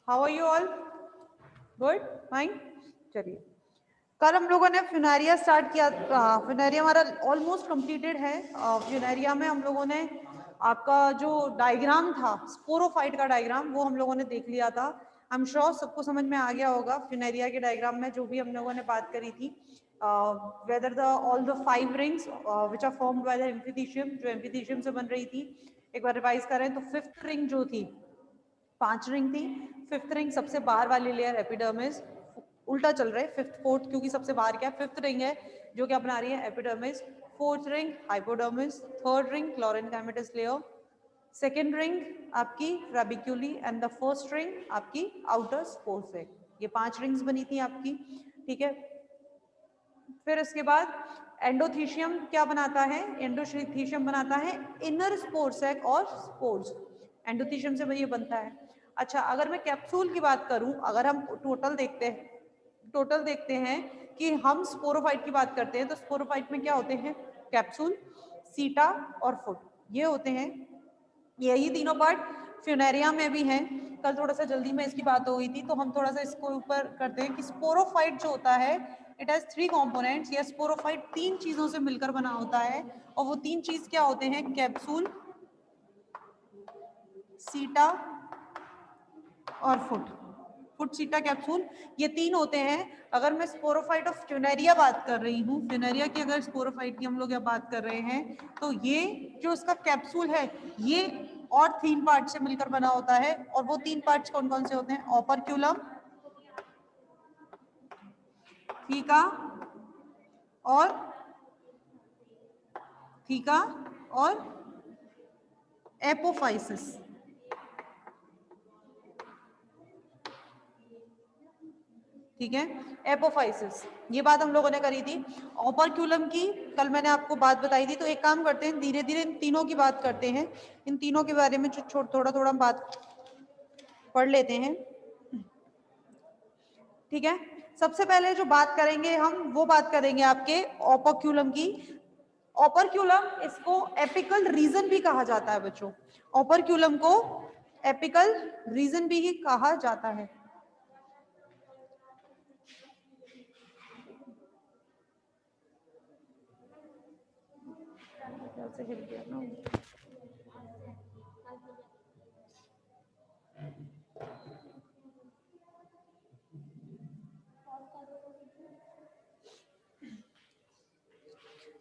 How are you all? Good, fine. चलिए, कल हम लोगों ने फ्यूनेरिया स्टार्ट किया। फ्यूनेरिया हमारा ऑलमोस्ट कंप्लीटेड है। फ्यूनेरिया में हम लोगों ने आपका जो डायग्राम था, स्पोरोफाइट का डायग्राम, वो हम लोगों ने देख लिया था। आई एम श्योर सबको समझ में आ गया होगा फ्यूनेरिया के डायग्राम में जो भी हम लोगों ने बात करी थी। Whether the all the 5 rings which are formed by the amphithecium, जो एम्फिथीशियम से बन रही थी। एक बार रिवाइज करें तो 5th रिंग जो थी, 5 रिंग थी। 5th रिंग सबसे बाहर वाली लेयर एपिडर्मिस, उल्टा चल रहे हैं 5th 4th क्योंकि सबसे बाहर क्या है, 5th रिंग है जो क्या बना रही है, epidermis. 4th ring hypodermis, 3rd ring chlorenchymatous layer, 2nd ring आपकी trabeculae and the 1st ring आपकी आउटर स्पोर से। ये 5 रिंग्स बनी थी आपकी, ठीक है। फिर इसके बाद एंडोथीशियम क्या बनाता है, एंडोथीशियम बनाता है इनर स्पोर सैक और स्पोर्स, एंडोथीशियम से ये बनता है। अच्छा, अगर मैं कैप्सूल की बात करूं, अगर हम टोटल देखते हैं कि हम स्पोरोफाइट की बात करते हैं तो स्पोरोफाइट में क्या होते हैं, कैप्सूल, सीटा और फुट, ये होते हैं। यही तीनों पार्ट फ्यूनेरिया में भी हैं। कल थोड़ा सा जल्दी में इसकी बात हो गई थी तो हम थोड़ा सा इसको ऊपर करते हैं कि स्पोरोफाइट जो होता है इट हैज 3 कंपोनेंट्स। या स्पोरोफाइट 3 चीजों से मिलकर बना होता है और वो 3 चीज क्या होते हैं, कैप्सूल, सीटा और फुट सीटा कैप्सूल, ये 3 होते हैं। अगर मैं स्पोरोफाइट ऑफ फ्यूनेरिया बात कर रही हूँ, फ्यूनेरिया की अगर स्पोरोफाइट की हम लोग यहाँ बात कर रहे हैं तो ये जो इसका कैप्सूल है ये और 3 पार्ट से मिलकर बना होता है। और वो 3 पार्ट्स कौन कौन से होते हैं, ओपर्क्यूलम, थीका और एपोफाइसिस। ठीक है, एपोफाइसिस, ये बात हम लोगों ने करी थी। ओपर्क्यूलम की कल मैंने आपको बात बताई थी, तो एक काम करते हैं धीरे धीरे इन तीनों की बात करते हैं। इन तीनों के बारे में थोड़ा थोड़ा बात पढ़ लेते हैं, ठीक है। सबसे पहले जो बात करेंगे हम वो बात करेंगे आपके ओपर्क्यूलम की। ओपर्क्यूलम, इसको एपिकल रीजन भी कहा जाता है बच्चों, ओपर्क्यूलम को एपिकल रीजन भी कहा जाता है।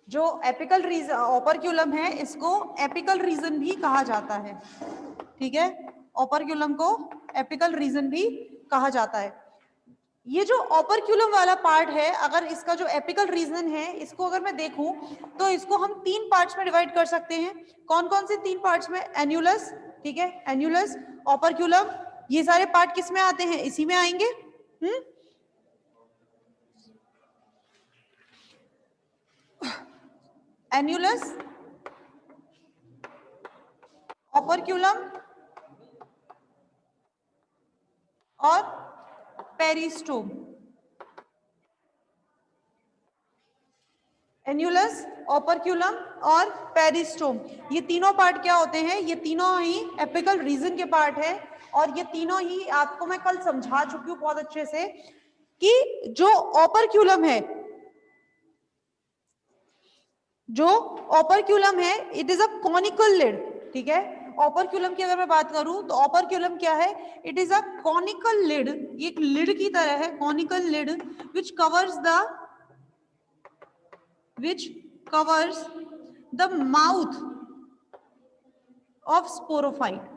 जो एपिकल रीजन ओपर्क्यूलम है इसको एपिकल रीजन भी कहा जाता है, ठीक है। ओपर्क्यूलम को एपिकल रीजन भी कहा जाता है। ये जो ओपर्क्यूलम वाला पार्ट है, अगर इसका जो एपिकल रीजन है इसको अगर मैं देखूं तो इसको हम 3 पार्ट्स में डिवाइड कर सकते हैं। कौन कौन से 3 पार्ट्स में, एन्युलस, ठीक है, एन्युलस, ओपर्क्यूलम, ये सारे पार्ट किस में आते हैं, इसी में आएंगे। एन्युलस, ओपर्क्यूलम और पेरिस्टोम। एन्युलस, ओपर्क्यूलम और पेरिस्टोम, ये तीनों पार्ट क्या होते हैं, ये तीनों ही एपिकल रीजन के पार्ट है। और ये तीनों ही आपको मैं कल समझा चुकी हूं बहुत अच्छे से कि जो ओपर्क्यूलम है, जो ओपर्क्यूलम है it is a conical lid, ठीक है। ओपर्क्यूलम की अगर मैं बात करूं तो ओपर्क्यूलम क्या है, it is a conical lid, ये एक लिड की तरह है, conical lid which covers the mouth of sporophyte.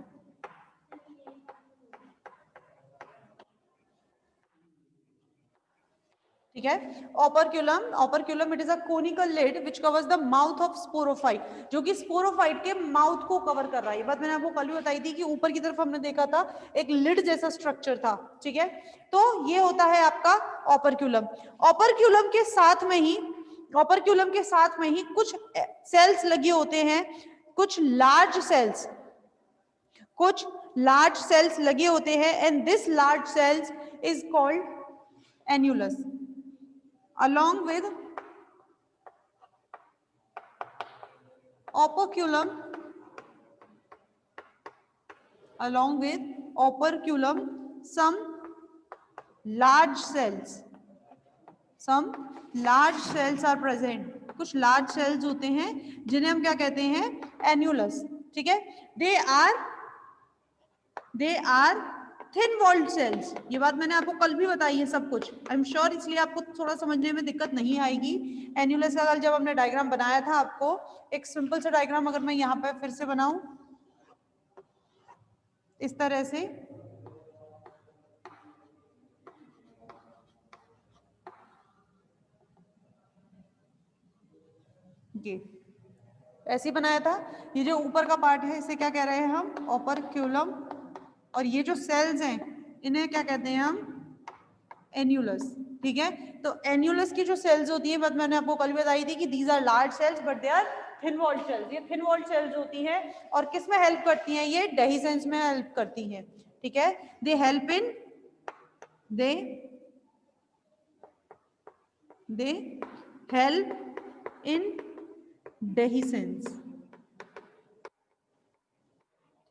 ठीक है, operculum it is a conical lid which covers the mouth of sporophyte, जो कि स्पोरोफाइट के माउथ को कवर कर रहा है। ये बात मैंने आपको कल भी बताई थी कि ऊपर की तरफ हमने देखा था एक लिड जैसा स्ट्रक्चर था, ठीक है। तो ये होता है आपका ओपर्क्यूलम। ओपर्क्यूलम के साथ में ही कुछ सेल्स लगे होते हैं, कुछ लार्ज सेल्स लगे होते हैं, and this large cells is called annulus, along with operculum along with operculum some large cells are present. कुछ large cells होते हैं जिन्हें हम क्या कहते हैं, annulus. ठीक है, they are thin walled cells. ये बात मैंने आपको कल भी बताई है सब कुछ, आई एम श्योर, इसलिए आपको थोड़ा समझने में दिक्कत नहीं आएगी. एन्यूलस का कल जब हमने डायग्राम बनाया था, आपको एक सिंपल सा डायग्राम अगर मैं यहाँ पे फिर से बनाऊं इस तरह से, ये ऐसे बनाया था. ये जो ऊपर का पार्ट है इसे क्या कह रहे हैं हम, ओपरक्यूलम, और ये जो सेल्स हैं इन्हें क्या कहते हैं हम, एन्यूलस. ठीक है, तो एन्यूलस की जो सेल्स होती है, बात मैंने आपको कल बताई थी कि these are large cells but they are thin walled cells. ये थिन वॉल्ड सेल्स होती हैं और किस में हेल्प करती हैं, ये डेहिसेंस में हेल्प करती हैं. ठीक है, दे हेल्प इन डेहिसेंस.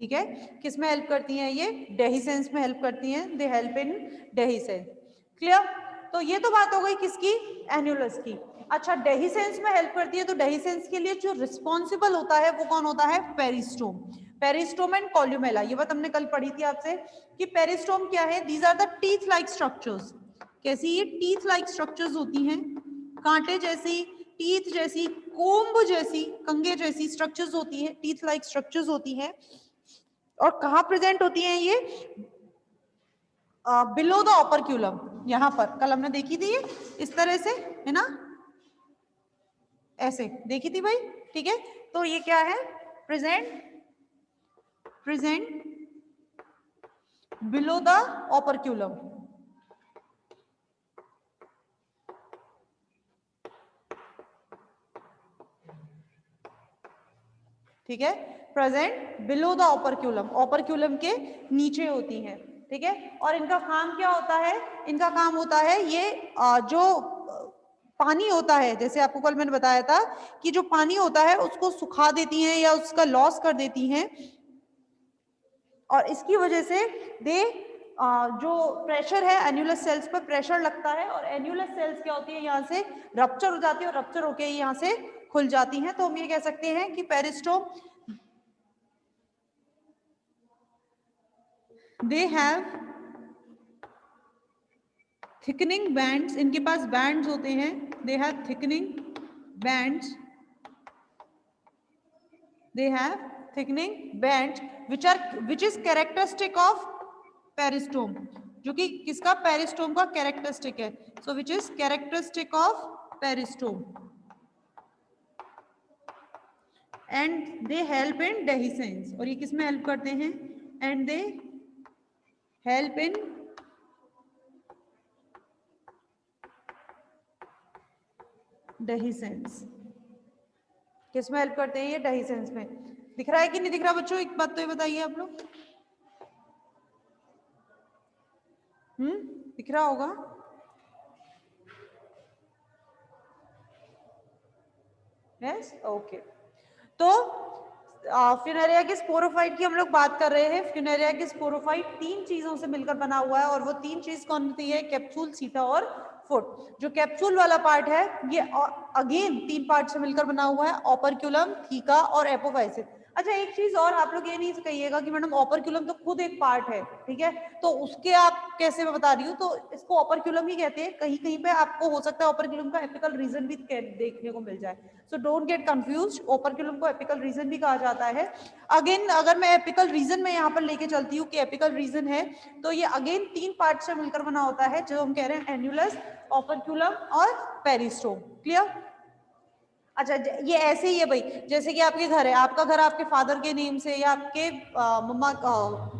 ठीक है, किस में हेल्प करती हैं, ये डेहिसेंस में हेल्प करती हैं. दे हेल्प इन डेहिसेंस. क्लियर? तो ये तो बात हो गई किसकी, एन्यूलस की. अच्छा, डेहिसेंस में हेल्प करती है, तो डेहिसेंस के लिए जो रिस्पॉन्सिबल होता है वो कौन होता है, पेरिस्टोम. पेरिस्टोम एंड कॉल्यूमेला, ये बात हमने कल पढ़ी थी आपसे कि पेरिस्टोम क्या है, these are the teeth like structures. कैसी, ये टीथ लाइक स्ट्रक्चर्स होती हैं, कांटे जैसी, टीथ जैसी, कोम्ब जैसी, कंगे जैसी स्ट्रक्चर्स होती है, टीथ लाइक स्ट्रक्चर्स होती हैं. और कहाँ प्रेजेंट होती हैं ये, बिलो द ऑपरक्यूलम. यहां पर कल हमने देखी थी ये इस तरह से, है ना, ऐसे देखी थी भाई. ठीक है, तो ये क्या है, प्रेजेंट बिलो द ऑपरक्यूलम. ठीक है, present below the operculum, operculum के नीचे होती हैं. ठीक है, और इनका काम क्या होता है, इनका काम होता है ये जो पानी होता है, जैसे आपको कल मैंने बताया था कि जो पानी होता है उसको सुखा देती हैं या उसका लॉस कर देती हैं, और इसकी वजह से दे जो प्रेशर है एन्यूलस सेल्स पर प्रेशर लगता है, और एन्यूलस सेल्स क्या होती है, यहाँ से रप्चर हो जाती है, और रप्चर होके यहाँ से खुल जाती हैं. तो हम ये कह सकते हैं कि peristome, they have thickening bands, इनके पास बैंड्स होते हैं, they have thickening bands, they have thickening bands which is characteristic of peristome, जो कि किसका, पेरिस्टोम का कैरेक्टरिस्टिक है. So which is characteristic of peristome, and they help in dehiscence. और ये किस में हेल्प करते हैं, and they help in dehiscence. किस में हेल्प करते हैं ये, डेहिसेंस में. दिख रहा है कि नहीं दिख रहा बच्चों, एक बात तो ये बताइए आप लोग. दिख रहा होगा. Yes, okay. तो फ्यूनेरिया के स्पोरोफाइट की हम लोग बात कर रहे हैं. फ्यूनेरिया के स्पोरोफाइट 3 चीजों से मिलकर बना हुआ है, और वो 3 चीज कौन होती है, कैप्सूल, सीटा और फुट. जो कैप्सूल वाला पार्ट है ये अगेन 3 पार्ट से मिलकर बना हुआ है, ऑपरक्यूलम, थीका और एपोफाइसिस. अच्छा, एक चीज और, आप लोग ये नहीं कहिएगा कि मैडम ऑपरक्यूलम तो खुद एक पार्ट है, ठीक है, तो उसके आप कैसे, मैं बता रही हूँ, तो इसको ऑपरक्यूलम ही कहते हैं. कहीं कहीं पे आपको हो सकता है ऑपरक्यूलम का एपिकल रीजन भी देखने को मिल जाए, so don't get confused. Operculum को एपिकल रीजन भी कहा जाता है. अगेन अगर मैं एपिकल रीजन में यहाँ पर लेके चलती हूँ कि एपिकल रीजन है, तो ये अगेन 3 पार्ट से मिलकर बना होता है, जो हम कह रहे हैं एन्यूलस, ऑपरक्यूलम और पेरिस्टोम. क्लियर? अच्छा, ये ऐसे ही है भाई, जैसे कि आपके घर है, आपका घर आपके फादर के नेम से या आपके मम्मा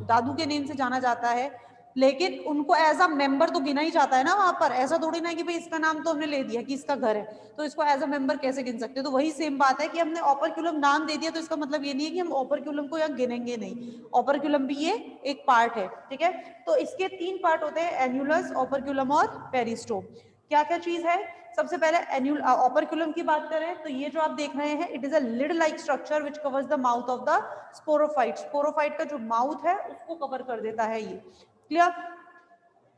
दादू के नेम से जाना जाता है, लेकिन उनको एज अ मेंबर तो गिना ही जाता है ना वहां पर. ऐसा थोड़ी ना कि भाई इसका नाम तो हमने ले दिया कि इसका घर है, तो इसको एज अ मेंबर कैसे गिन सकते हैं. तो वही सेम बात है कि हमने ऑपरक्यूलम नाम दे दिया, तो इसका मतलब ये नहीं है कि हम ऑपरक्यूलम को यहाँ गिनेंगे नहीं. ऑपरक्यूलम भी ये एक पार्ट है. ठीक है, तो इसके 3 पार्ट होते हैं, एन्यूलस, ऑपरक्यूलम और पेरिस्टोम. क्या क्या चीज है? सबसे पहले एन्यूल ओपर्क्युलम की बात करें तो ये जो आप देख रहे हैं, it is a lid like structure which covers the mouth of the sporophyte. Sporophyte का जो माउथ है उसको कवर कर देता है ये। क्लियर?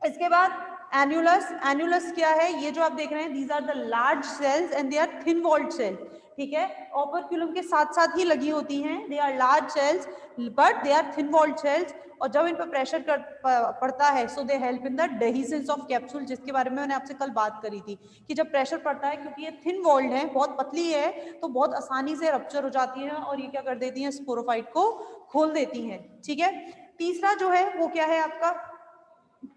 इसके बाद एन्युलस। एन्युलस क्या है? ये जो आप देख रहे हैं, these are the large cells and they are thin walled cell. ठीक है, ओपर्क्युलम के साथ साथ ही लगी होती हैं। They are large cells but they are thin walled cells, और जब इन पर प्रेशर पड़ता है so they help in the dehiscence of capsule, जिसके बारे में मैंने आपसे कल बात करी थी कि जब प्रेशर पड़ता है, क्योंकि ये थिन वॉल्ड है, बहुत पतली है, तो बहुत आसानी से रप्चर हो जाती है और ये क्या कर देती हैं? स्पोरोफाइट को खोल देती हैं। ठीक है, तीसरा जो है वो क्या है आपका?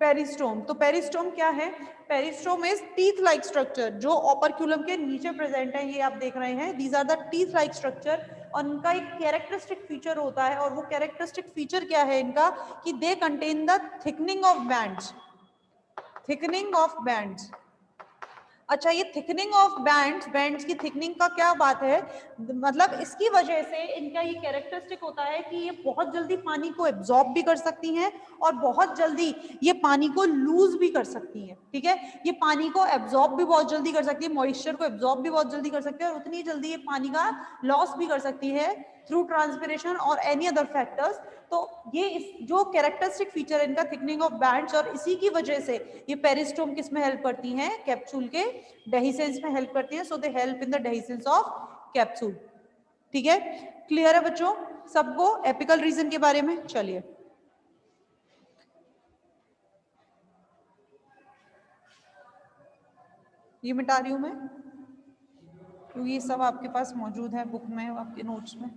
पेरिस्टोम। तो पेरिस्टोम क्या है? Peristome is teeth like structure, जो ओपर्क्युलम के नीचे प्रेजेंट है। ये आप देख रहे हैं, these are the teeth like structure, और इनका एक कैरेक्टरिस्टिक फीचर होता है, और वो कैरेक्टरिस्टिक फीचर क्या है इनका? कि they contain the thickening of bands. Thickening of bands. अच्छा, ये थिकनिंग ऑफ बैंड्स, बैंड्स की थिकनिंग का क्या बात है? मतलब इसकी वजह से इनका ये कैरेक्टरिस्टिक होता है कि ये बहुत जल्दी पानी को एब्जॉर्ब भी कर सकती हैं और बहुत जल्दी ये पानी को लूज भी कर सकती हैं। ठीक है, ये पानी को एब्जॉर्ब भी बहुत जल्दी कर सकती है, मॉइस्चर को एब्जॉर्ब भी बहुत जल्दी कर सकती है, और उतनी जल्दी ये पानी का लॉस भी कर सकती है थ्रू ट्रांसपिरेशन और एनी अदर फैक्टर्स। तो ये इस जो कैरेक्टरिस्टिक फीचर है इनका, थिकनिंग ऑफ बैंड्स, और इसी की वजह से ये पेरिस्टोम किस में हेल्प करती हैं? कैप्सूल के डेहिसेंस में हेल्प करती है। So they help in the dehiscence of capsule. ठीक है, क्लियर है बच्चों सबको एपिकल रीजन के बारे में? चलिए, ये मिटा रही हूं मैं क्योंकि ये सब आपके पास मौजूद है बुक में, आपके नोट्स में।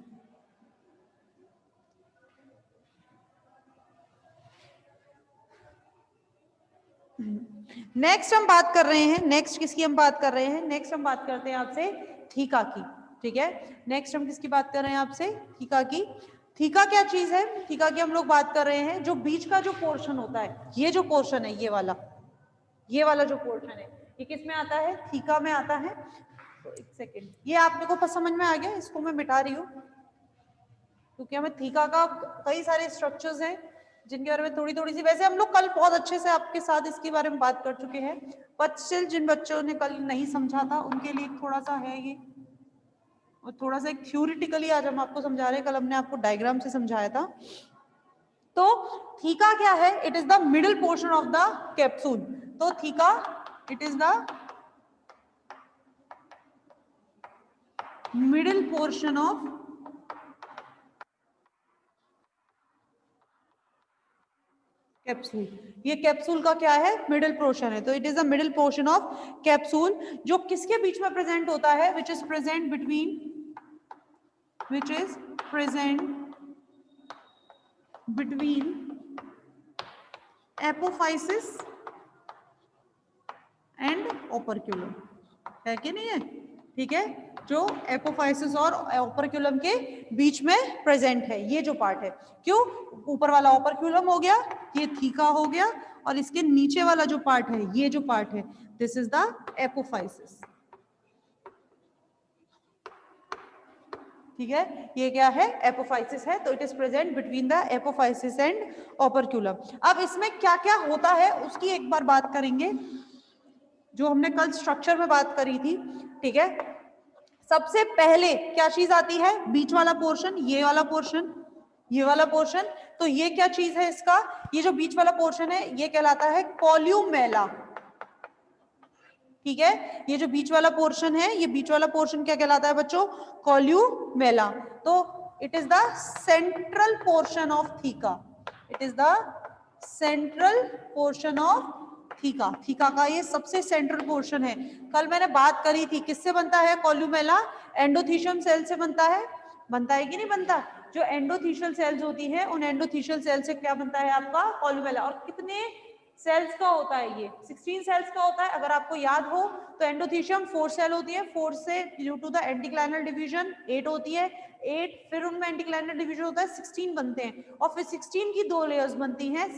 नेक्स्ट हम बात कर रहे हैं, नेक्स्ट किसकी हम बात कर रहे हैं? नेक्स्ट हम बात करते हैं आपसे थीका की। ठीक है, नेक्स्ट हम किसकी बात कर रहे हैं आपसे? थीका की। थीका क्या चीज है? थीका की हम लोग बात कर रहे हैं जो बीच का जो पोर्शन होता है, ये जो पोर्शन है, ये वाला जो पोर्शन है, ये किस में आता है? थीका में आता है। तो एक सेकेंड, ये आप लोगों को समझ में आ गया? इसको मैं मिटा रही हूँ क्योंकि हमें थीका का कई सारे स्ट्रक्चर्स हैं जिनके बारे में थोड़ी थोड़ी सी, वैसे हम लोग कल बहुत अच्छे से आपके साथ इसके बारे में बात कर चुके हैं, बट स्टिल जिन बच्चों ने कल नहीं समझा था उनके लिए थोड़ा सा है ये, और थोड़ा सा एक थ्योरेटिकली आज हम आपको समझा रहे हैं, कल हमने आपको डायग्राम से समझाया था। तो थीका क्या है? It is the middle portion of the capsule. तो theca it is the middle portion of capsule. ये कैप्सूल का क्या है? मिडिल पोर्शन है। तो it is the middle portion of capsule, जो किसके बीच में प्रेजेंट होता है? Which is present between apophysis and operculum, है कि नहीं है? ठीक है, जो एपोफाइसिस और ओपर्क्युलम के बीच में प्रेजेंट है, ये जो पार्ट है। क्यों? ऊपर वाला ओपर्क्युलम हो गया, ये थीका हो गया, और इसके नीचे वाला जो पार्ट है, ये जो पार्ट है, दिस इज द एपोफाइसिस। ठीक है, ये क्या है? एपोफाइसिस है। तो it is present between the apophysis and operculum. अब इसमें क्या क्या होता है उसकी एक बार बात करेंगे, जो हमने कल स्ट्रक्चर में बात करी थी। ठीक है, सबसे पहले क्या चीज आती है? बीच वाला पोर्शन, ये वाला पोर्शन, ये वाला पोर्शन। तो ये क्या चीज है इसका? ये जो बीच वाला पोर्शन है ये कहलाता है कॉल्यूमेला। ठीक है, ये जो बीच वाला पोर्शन है, ये बीच वाला पोर्शन क्या कहलाता है बच्चों? कॉल्यूमेला। तो it is the central portion of theca. It is the central portion of theca. Theca का ये सबसे सेंट्रल पोर्शन है। कल मैंने बात करी थी, किससे बनता है कॉल्यूमेला? एंडोथीशियम सेल से बनता है। बनता है कि नहीं बनता? जो एंडोथीशियल सेल्स होती है, उन एंडोथीशियल सेल से क्या बनता है आपका? कॉल्यूमेला। और कितने सेल्स का होता है ये? 16 सेल्स का होता है। अगर आपको याद हो तो एंडोथीशियम 4 सेल होती है, 4 से ड्यू टू द एंटीक्लाइनल डिवीजन 8 होती है, 8 फिर उनमें एंटीक्लाइनल डिवीजन होता है, 16 बनते हैं, और फिर 16 की 2 लेयर्स बनती हैं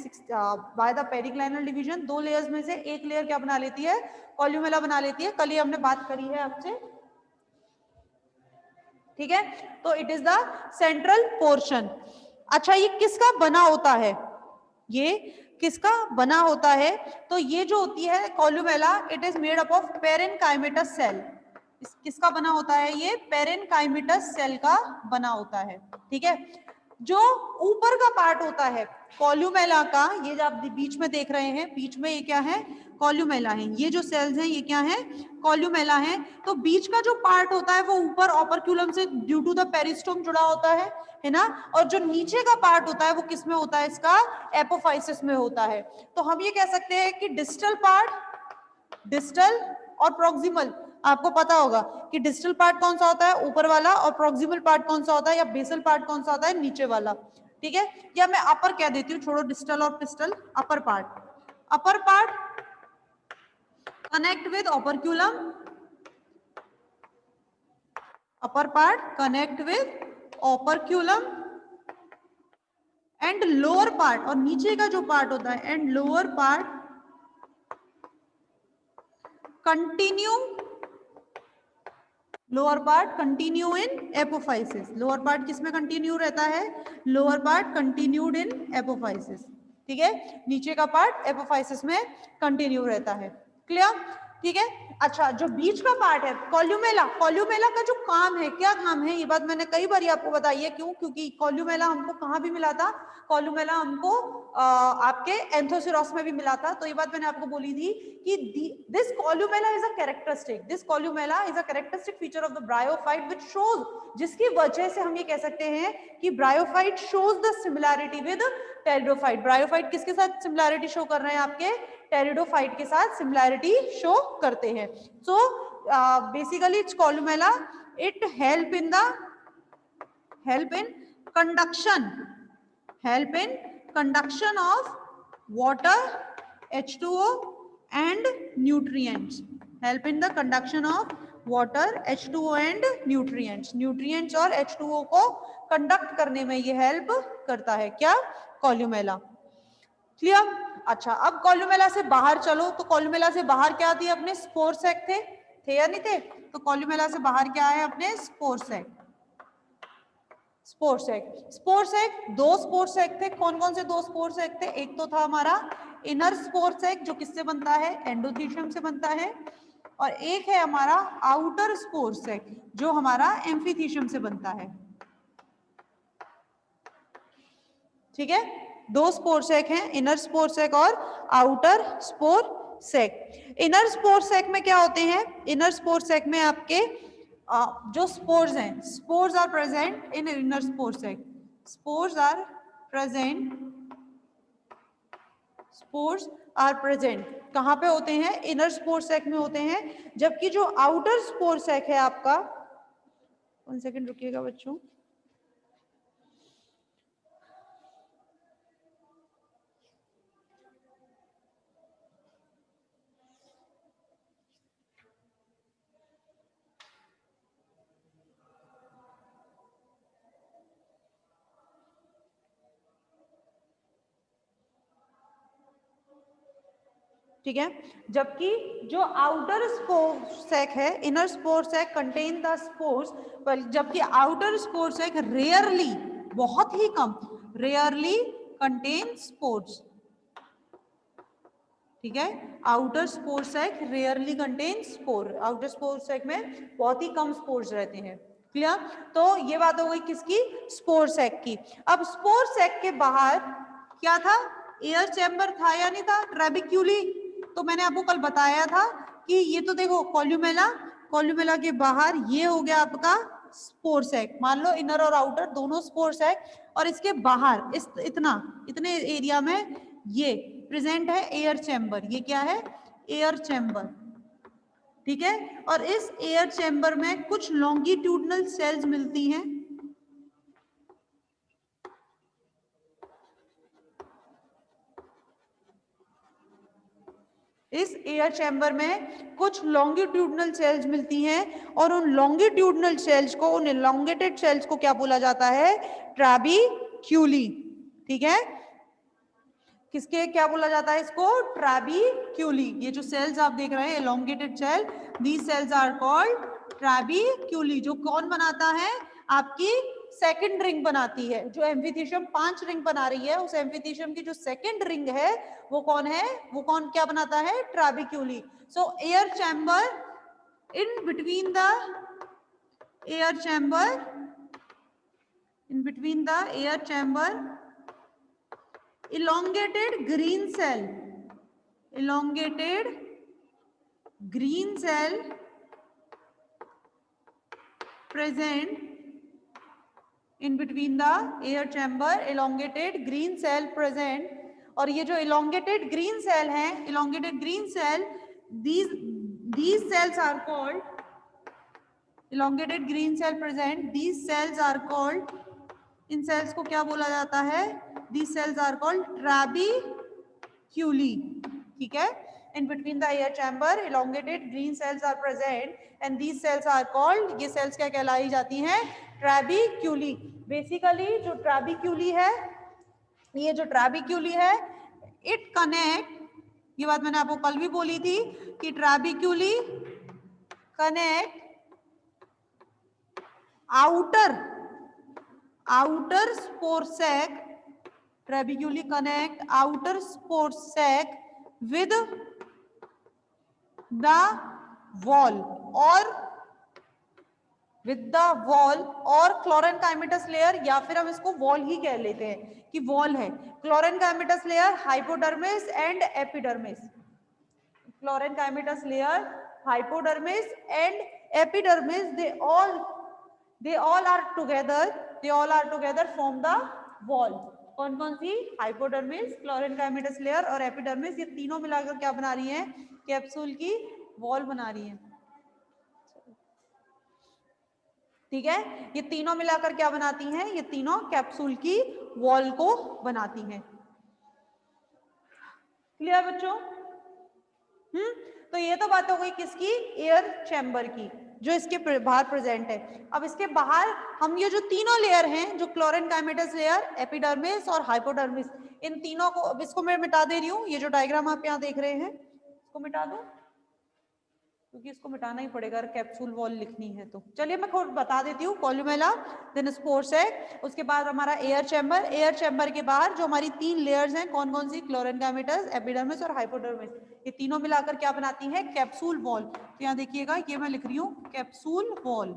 by the periclinal division. 2 layers में से एक लेयर क्या बना लेती है? कॉल्यूमेला बना लेती है। कल ही हमने बात करी है आपसे। ठीक है, तो it is the central portion. अच्छा, ये किसका बना होता है? ये किसका बना होता है? तो ये जो होती है columella, it is made up of parenchymatous cell. किसका बना होता है? ये पेरेनकाइमेटस सेल का बना होता है। ठीक है, जो ऊपर का पार्ट होता है कॉलुमेला का, ये जो आप बीच में देख रहे हैं, बीच में ये क्या है? कॉलुमेला है। ये जो सेल्स हैं ये क्या है? कॉलुमेला है। तो बीच का जो पार्ट होता है वो ऊपर ऑपरक्यूलम से ड्यू टू द पेरिस्टोम जुड़ा होता है ना, और जो नीचे का पार्ट होता है वो किस में होता है? इसका एपोफाइसिस में होता है। तो हम ये कह सकते हैं कि डिस्टल पार्ट, डिस्टल और प्रॉक्सिमल, आपको पता होगा कि डिस्टल पार्ट कौन सा होता है? ऊपर वाला, और प्रॉक्सिमल पार्ट कौन सा होता है, या बेसल पार्ट कौन सा होता है? नीचे वाला। ठीक है, या मैं अपर कह देती हूँ, छोड़ो डिस्टल और pistol, upper part. Upper part connect with operculum, upper part connect with operculum, and lower part, और नीचे का जो पार्ट होता है, and lower part continue, lower part continue in apophysis. Lower part किसमें कंटिन्यू रहता है? Lower part continued in apophysis. ठीक है, नीचे का पार्ट एपोफाइसिस में कंटिन्यू रहता है। क्लियर? ठीक है। अच्छा, जो बीच का पार्ट है कॉल्यूमेला, कॉल्यूमेला का जो काम है, क्या काम है? ये बात मैंने कई बार आपको बताई है। क्यों? क्योंकि कॉल्यूमेला हमको कहाँ भी मिला था? कॉल्यूमेला हमको आपके एंथोसिरोस में भी मिला था। तो ये बात मैंने आपको बोली थी कि this columella is a characteristic, this columella is a characteristic feature of the bryophyte which shows, जिसकी वजह से हम ये कह सकते हैं कि bryophyte shows the similarity with pteridophyte. Bryophyte किसके साथ सिमिलैरिटी शो कर रहे हैं? आपके टेरिडोफाइट के साथ सिमिलैरिटी शो करते हैं। So basically it's columella, it help in conduction of water, H2O and nutrients, help in the conduction of water, H2O and nutrients और H2O को कंडक्ट करने में ये हेल्प करता है। क्या? कॉल्यूमेला। क्लियर? अच्छा, अब कॉल्यूमेला से बाहर चलो। तो कॉल्यूमेला से बाहर क्या थी? अपने स्पोर सैक थे या नहीं थे? तो कॉल्यूमेला से बाहर क्या है? अपने स्पोर सैक। स्पोर सैक दो स्पोर सैक थे। कौन कौन से दो स्पोर सैक थे? एक तो था हमारा इनर स्पोर सैक, जो किससे बनता है? एंडोथीशियम से बनता है, और एक है हमारा आउटर स्पोर सैक, जो हमारा एम्फीथीशियम से बनता है। ठीक है, दो स्पोर सैक हैं, इनर स्पोर सैक और outer spore sac. Inner spore sac में क्या होते हैं? इनर स्पोर सैक में आपके जो स्पोर्स हैं, spores are present in inner spore sac, spores are present कहाँ पे होते हैं? इनर स्पोर सैक में होते हैं। जबकि जो आउटर स्पोर सैक है आपका, 1 सेकेंड रुकिएगा बच्चों, ठीक है। जबकि जो आउटर स्पोर सैक है, inner spore sac contain the spores, जबकि आउटर स्पोर सैक रेयरली, बहुत ही कम, रेयरली कंटेन स्पोर्स। ठीक है, outer spore sac rarely contain spore, outer spore sac में बहुत ही कम स्पोर्स रहते हैं। क्लियर? तो ये बात हो गई किसकी? स्पोर सैक की। अब स्पोर सैक के बाहर क्या था? एयर चैम्बर था या नहीं था? ट्रेबिक्यूली। तो मैंने आपको कल बताया था कि ये तो देखो कॉल्यूमेला, कॉल्यूमेला के बाहर ये हो गया आपका स्पोर सैक। मान लो इनर और आउटर दोनों स्पोर सैक, और इसके बाहर इतने एरिया में ये प्रेजेंट है एयर चैम्बर। ये क्या है? Air chamber. ठीक है, और इस एयर चैम्बर में कुछ लॉन्गिट्यूडनल सेल्स मिलती हैं। इस एयर चैम्बर में कुछ लॉन्गिट्यूडनल सेल्स मिलती हैं, और उन लॉन्गिट्यूडनल सेल्स को, उन एलोंगेटेड सेल्स को क्या बोला जाता है? ट्रैबिक्यूली। ठीक है, किसके क्या बोला जाता है इसको? ट्रैबिक्यूली। ये जो सेल्स आप देख रहे हैं elongated cell, these cells are called trabeculae. जो कौन बनाता है? आपकी सेकंड रिंग बनाती है। जो एम्फिथीशियम 5 रिंग बना रही है, उस एम्फिथीशियम की जो सेकंड रिंग है वो कौन है, वो कौन क्या बनाता है, trabeculae. So air chamber in between the air chamber, in between the air chamber, elongated green cell, elongated green cell present in between the air chamber, elongated green cell present. और ये जो elongated green cell है, elongated green cell, these cells are called elongated green cell present, these cells are called, इन cells को क्या बोला जाता है, these cells are called trabeculae, ठीक है। in between the air chamber elongated green cells are present and these cells are called, ये cells क्या कहलाई जाती हैं, trabeculae। बेसिकली जो trabeculae है, ये जो trabeculae है, it connect, ये बात मैंने आपको कल भी बोली थी कि trabeculae connect outer spore sac, trabeculae connect outer spore sac with the wall और क्लोरेनकाइमेटस लेयर, या फिर हम इसको वॉल ही कह लेते हैं कि वॉल है। Chlorenchymatous layer, hypodermis and epidermis, chlorenchymatous layer, hypodermis and epidermis, they all are together form the wall। कौन कौन सी, हाइपोडर्मिस, क्लोरेनकाइमेटस लेयर और एपिडर्मिस, ये तीनों मिलाकर क्या बना रही हैं, कैप्सूल की वॉल बना रही हैं, ठीक है। ये तीनों मिलाकर क्या बनाती हैं, ये तीनों कैप्सूल की वॉल को बनाती हैं। क्लियर बच्चों? तो ये तो बात हो गई किसकी, एयर चैम्बर की, जो इसके बाहर प्रेजेंट है। अब इसके बाहर हम ये जो तीनों लेयर हैं, जो क्लोरेनकाइमेटस लेयर, एपिडर्मिस और हाइपोडर्मिस, इन तीनों को, अब इसको मैं मिटा दे रही हूँ, ये जो डायग्राम आप यहाँ देख रहे हैं इसको मिटा दो, क्योंकि इसको मिटाना ही पड़ेगा अगर कैप्सूल वॉल लिखनी है तो। चलिए मैं खुद बता देती हूँ, कोलुमेला, देन स्पोर सैक, उसके बाद हमारा एयर चैम्बर, एयर चैम्बर के बाहर जो हमारी 3 लेयर्स हैं, कौन कौन सी, क्लोरेनकाइमेटस, एपिडर्मिस और हाइपोडर्मिस, ये तीनों मिलाकर क्या बनाती है, कैप्सूल वॉल। तो यहाँ देखिएगा, ये मैं लिख रही हूँ कैप्सूल वॉल,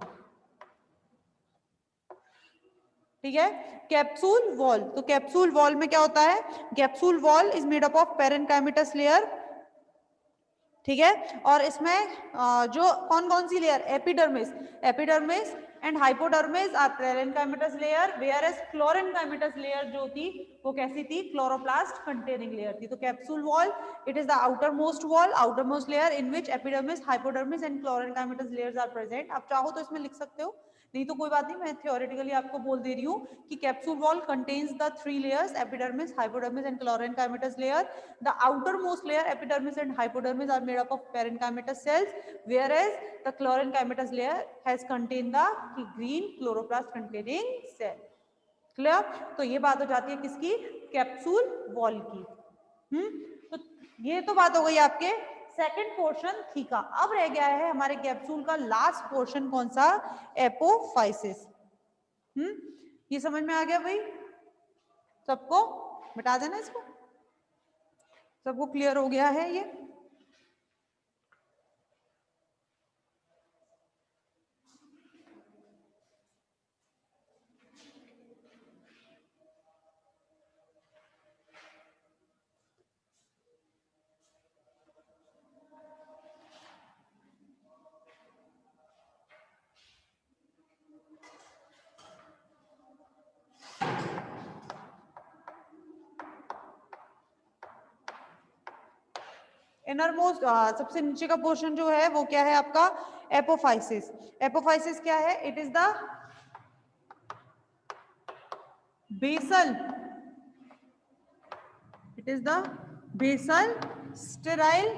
ठीक है, कैप्सूल वॉल। तो कैप्सूल वॉल में क्या होता है, capsule wall is made up of parenchymatous layer, ठीक है, और इसमें जो कौन कौन सी layer, epidermis and hypodermis are parenchymatous layer, whereas chlorenchymatous layer जो थी वो कैसी थी, क्लोरोप्लास्ट कंटेनिंग लेयर थी। तो capsule wall, it is the outermost layer in which epidermis, hypodermis and chlorenchymatous layers are present. आप चाहो तो इसमें लिख सकते हो, नहीं तो कोई बात नहीं, मैं थ्योरेटिकली आपको बोल दे रही हूँ कि capsule wall contains the 3 layers, epidermis, hypodermis and chlorenchymatous layer. The outermost layer, epidermis and hypodermis are made up of parenchymatous cells, whereas the chlorenchymatous layer has contained the green chloroplast containing cell। Clear? तो ये बात हो जाती है किसकी, capsule wall की। तो ये तो बात हो गई आपके सेकंड पोर्शन थी का। अब रह गया है हमारे कैप्सूल का लास्ट पोर्शन, कौन सा, एपोफाइसिस। ये समझ में आ गया भाई सबको, मिटा देना इसको, सबको क्लियर हो गया है ये। इनरमोस्ट सबसे नीचे का पोर्शन जो है वो क्या है आपका, एपोफाइसिस। एपोफाइसिस क्या है, it is the basal, it is the basal sterile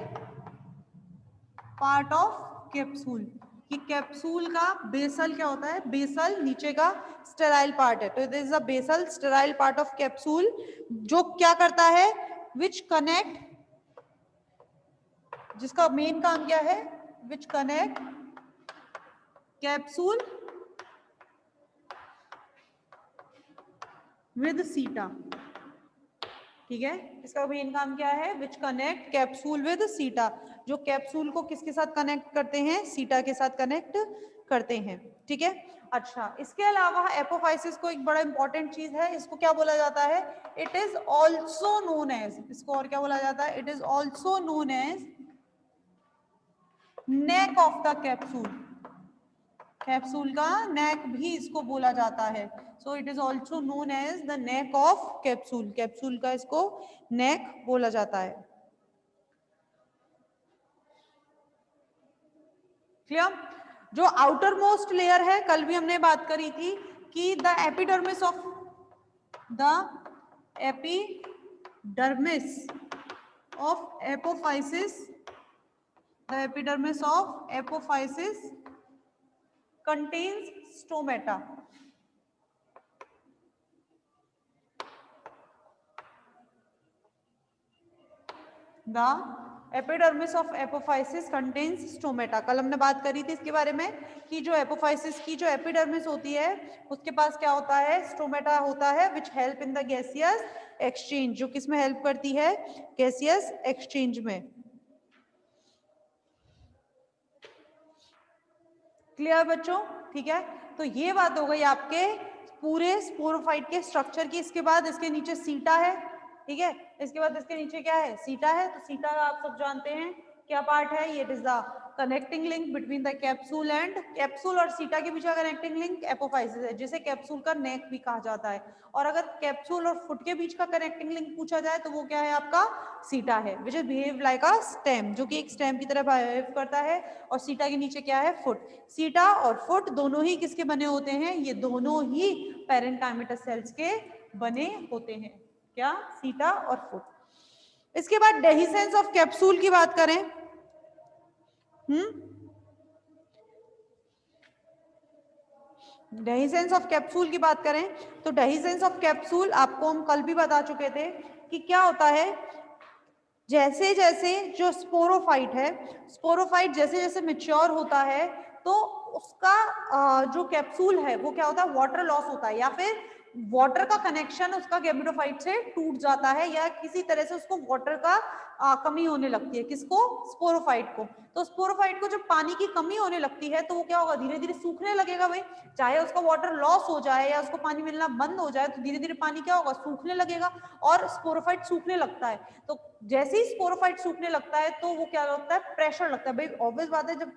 part of capsule. कि कैप्सूल का बेसल क्या होता है, बेसल नीचे का स्टेराइल पार्ट है, तो it is the basal sterile part of capsule, जो क्या करता है, विच कनेक्ट, जिसका मेन काम क्या है, विच कनेक्ट कैप्सूल विद सीटा, ठीक है। इसका मेन काम क्या है, विच कनेक्ट कैप्सूल विद सीटा, जो कैप्सूल को किसके साथ कनेक्ट करते हैं, सीटा के साथ कनेक्ट करते हैं, ठीक है। अच्छा, इसके अलावा एपोफाइसिस को एक बड़ा इंपॉर्टेंट चीज है, इसको क्या बोला जाता है, it is also known as, इसको और क्या बोला जाता है, it is also known as neck of the capsule, capsule का नेक भी इसको बोला जाता है। So it is also known as the neck of capsule, capsule का इसको नेक बोला जाता है। क्लियर। जो आउटर मोस्ट लेयर है, कल भी हमने बात करी थी कि the epidermis of apophysis, the epidermis of apophysis contains stomata. The epidermis of apophysis contains stomata, कल हमने बात करी थी इसके बारे में कि जो एपोफाइसिस की जो एपिडर्मिस होती है उसके पास क्या होता है, स्टोमेटा होता है, which help in the gaseous exchange, जो किस में हेल्प करती है, गैसियस एक्सचेंज में। क्लियर बच्चों, ठीक है। तो ये बात हो गई आपके पूरे स्पोरोफाइट के स्ट्रक्चर की। इसके बाद इसके नीचे सीटा है, ठीक है, इसके बाद इसके नीचे क्या है, सीटा है। तो सीटा का आप सब जानते हैं क्या पार्ट है, ये it is the connecting link between the capsule and, capsule और सीटा के बीच का कनेक्टिंग लिंक एपोफाइसिस है, जिसे कैप्सूल का नेक भी कहा जाता है। और अगर कैप्सूल और फुट के बीच का कनेक्टिंग लिंक पूछा जाए तो वो क्या है आपका, सीटा है, which is behave like a stem, जो कि एक स्टेम की तरह बिहेव करता है। और सीटा के नीचे क्या है, फुट। सीटा और फुट दोनों ही किसके बने होते हैं, ये दोनों ही पैरेन्काइमेटस सेल्स के बने होते हैं, क्या, सीटा और फुट। इसके बाद डेहिसेंस ऑफ कैप्सूल की बात करें, डेहिसेंस ऑफ कैप्सूल की बात करें तो डेहिसेंस ऑफ कैप्सूल आपको हम कल भी बता चुके थे कि क्या होता है, जैसे जैसे जो स्पोरोफाइट है, स्पोरोफाइट जैसे जैसे मैच्योर होता है तो उसका जो कैप्सूल है वो क्या होता है, वाटर लॉस होता है, या फिर वाटर का कनेक्शन उसका गैमेटोफाइट से टूट जाता है, या किसी तरह से उसको वाटर का कमी होने लगती है, किसको, स्पोरोफाइट को। तो स्पोरोफाइट को जब पानी की कमी होने लगती है तो वो क्या होगा, धीरे धीरे सूखने लगेगा भाई, चाहे उसका वाटर लॉस हो जाए या उसको पानी मिलना बंद हो जाए, तो धीरे धीरे पानी क्या होगा, सूखने लगेगा और स्पोरोफाइट सूखने लगता है। तो जैसे ही स्पोरोफाइट सूखने लगता है तो वो क्या लगता है, प्रेशर लगता है भाई, ऑब्वियस बात है, जब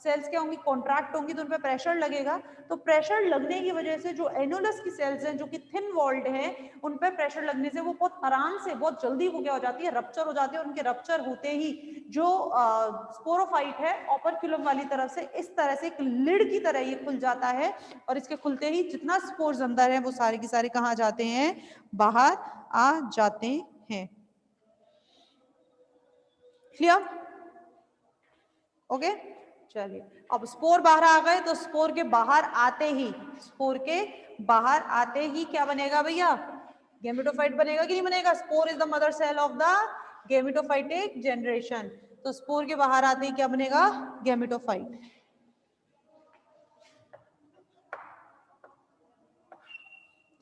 सेल्स क्या होंगी, कॉन्ट्रैक्ट होंगी, तो उन पर प्रेशर लगेगा। तो प्रेशर लगने की वजह से जो एनुलस की सेल्स हैं जो कि थिन वॉल्ड हैं, उन पर प्रेशर लगने से वो बहुत आराम से, बहुत जल्दी वो क्या हो जाती है, रप्चर हो जाती है। और उनके रप्चर होते ही जो स्पोरोफाइट है ओपर्क्युलम वाली तरफ से इस तरह से एक लिड की तरह ये खुल जाता है, और इसके खुलते ही जितना स्पोर्स अंदर है वो सारे के सारे कहाँ जाते हैं, बाहर आ जाते हैं। Clear, okay. चलिए, अब स्पोर बाहर आ गए तो स्पोर के बाहर आते ही, स्पोर के बाहर आते ही क्या बनेगा भैया, गैमेटोफाइट बनेगा कि नहीं बनेगा। Spore is the mother cell of the gametophytic generation. तो स्पोर के बाहर आते ही क्या बनेगा, गैमेटोफाइट,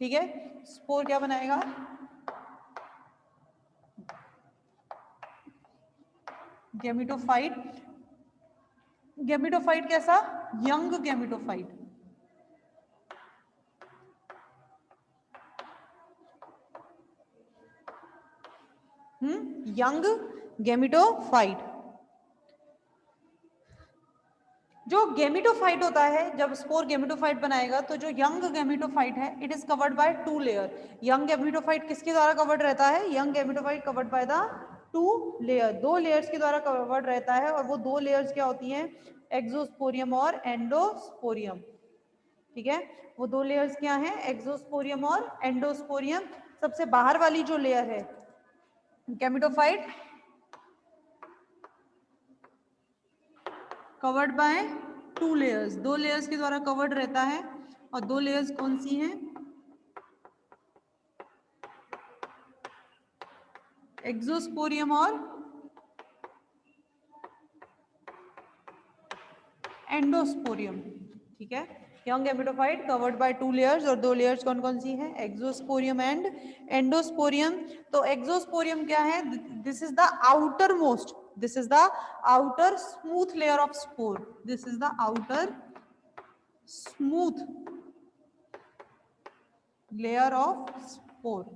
ठीक है। स्पोर क्या बनाएगा, गैमेटोफाइट। गैमेटोफाइट कैसा, यंग गैमेटोफाइट, यंग गैमेटोफाइट। जो गैमेटोफाइट होता है, जब स्पोर गैमेटोफाइट बनाएगा तो जो यंग गैमेटोफाइट है, it is covered by 2 layer. Young gametophyte किसके द्वारा कवर्ड रहता है, young gametophyte covered by the 2 layer, 2 layers के द्वारा कवर्ड रहता है। और वो 2 लेयर्स क्या होती हैं, एक्सोस्पोरियम और एंडोस्पोरियम, ठीक है। वो 2 लेयर्स क्या हैं, एक्सोस्पोरियम और एंडोस्पोरियम। सबसे बाहर वाली जो लेयर है gametophyte covered by 2 layers, 2 layers के द्वारा कवर्ड रहता है। और 2 लेयर्स कौन सी हैं, एक्सोस्पोरियम और एंडोस्पोरियम, ठीक है। Young gametophyte covered by 2 layers, और 2 लेयर्स कौन कौन सी हैं? एक्सोस्पोरियम एंड एंडोस्पोरियम। तो एक्सोस्पोरियम क्या है? This is the outer most, this is the outer smooth layer of spore, this is the outer smooth layer of spore.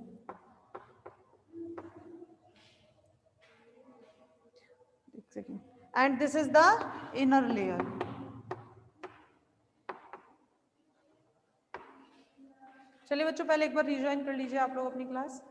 And this is the inner layer. चलिए बच्चों, पहले एक बार रिजॉइन कर लीजिए आप लोग अपनी क्लास।